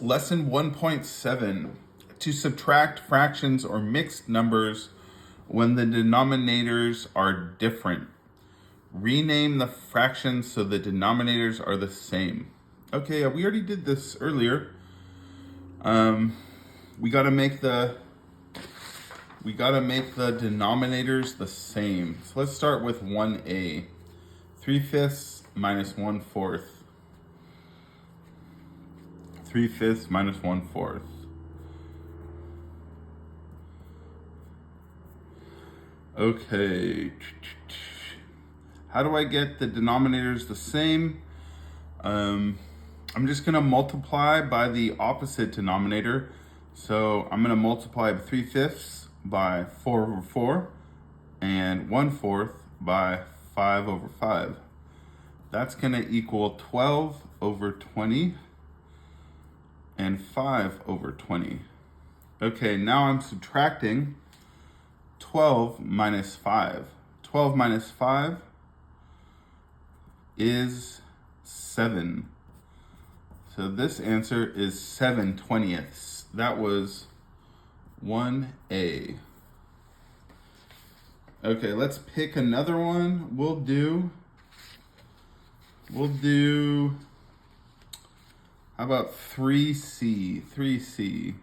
Lesson 1.7, to subtract fractions or mixed numbers when the denominators are different. Rename the fractions so the denominators are the same. Okay, we already did this earlier. We gotta make the denominators the same. So let's start with 1a. 3/5 minus 1/4. 3/5 minus 1/4. Okay. How do I get the denominators the same? I'm just gonna multiply by the opposite denominator. So I'm gonna multiply 3/5 by 4/4 and 1/4 by 5/5. That's gonna equal 12/20 and 5/20. Okay, now I'm subtracting 12 minus 5. 12 minus 5 is 7. So this answer is 7/20. That was 1A. Okay, let's pick another one. We'll do, how about 3C? 3C.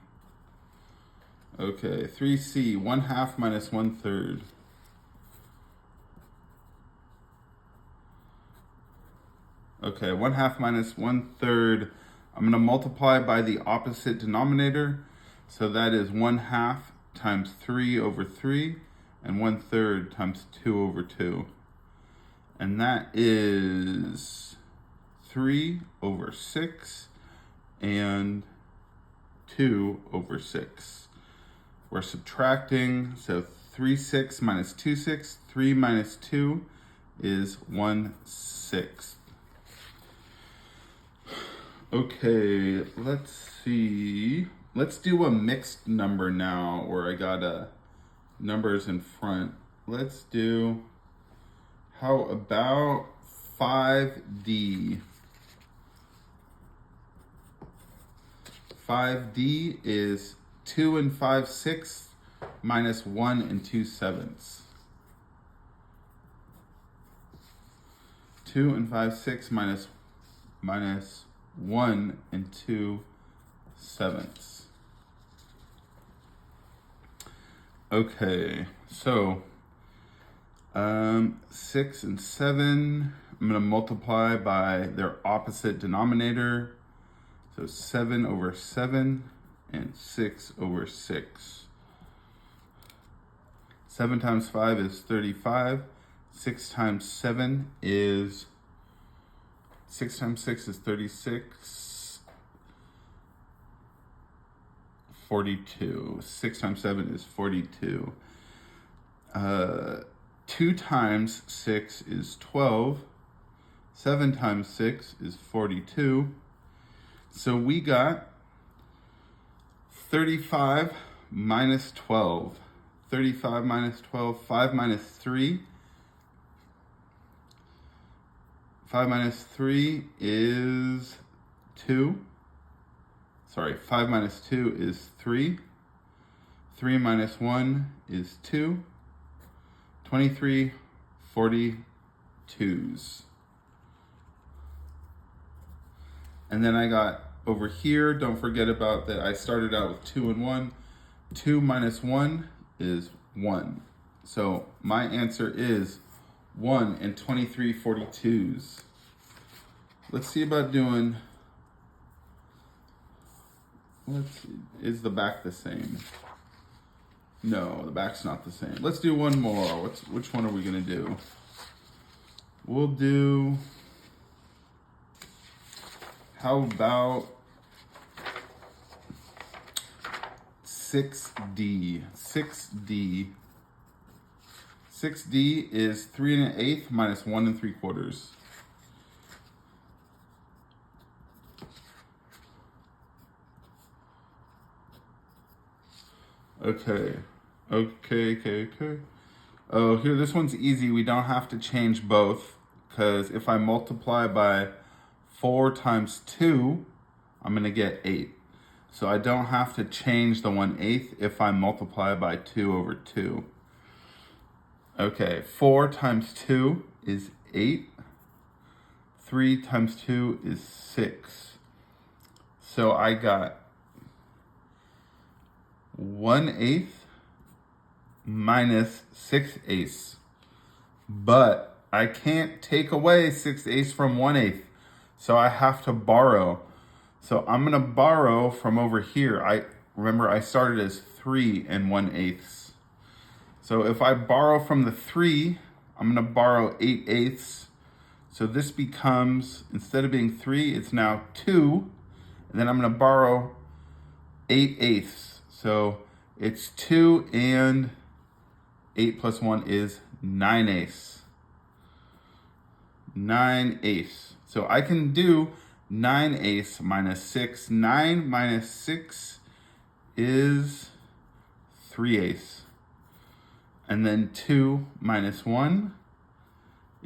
Okay, 3C, 1/2 minus 1/3. Okay, 1/2 minus 1/3. I'm gonna multiply by the opposite denominator. So that is 1/2 times 3/3 and 1/3 times 2/2. And that is 3/6 and 2/6. We're subtracting, so 3/6 minus 2/6. 3 minus 2 is 1/6. Okay, let's see. Let's do a mixed number now, where I got numbers in front. Let's do, how about 5D? 5D is 2 5/6 minus 1 2/7. 2 5/6 minus 1 2/7. Okay, so 6 and 7, I'm gonna multiply by their opposite denominator. So 7/7 and 6/6. 7 times 5 is 35. 6 times 7 is 6 times 6 is 36. 42. 6 times 7 is 42. 2 times 6 is 12. 7 times 6 is 42. So we got 35 minus 12. 35 minus 12. 5 minus 3. 5 minus 3 is 2. Sorry, 5 minus 2 is 3. 3 minus 1 is 2. 23 42s. And then I got over here, don't forget about that I started out with 2 and 1. 2 minus 1 is 1. So my answer is 1 23 42s. Let's see about doing, let's see, is the back the same? No, the back's not the same. Let's do one more. Which one are we gonna do? We'll do, how about 6D? 6D. 6D is 3 1/8 minus 1 3/4. Okay. Oh, here, this one's easy. We don't have to change both, because if I multiply by 4 times 2, I'm going to get 8. So I don't have to change the 1/8 if I multiply by 2 over 2. Okay, 4 times 2 is 8. 3 times 2 is 6. So I got 1/8 minus 6/8. But I can't take away 6/8 from 1/8. So I have to borrow. So I'm gonna borrow from over here. Remember I started as 3 and 1/8. So if I borrow from the 3, I'm gonna borrow 8/8. So this becomes, instead of being 3, it's now 2. And then I'm gonna borrow 8/8. So it's 2 and 8 plus 1 is 9/8. 9/8. So I can do 9/8 minus 6. 9 minus 6 is 3/8. And then 2 minus 1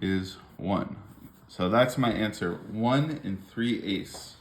is 1. So that's my answer, 1 and 3/8.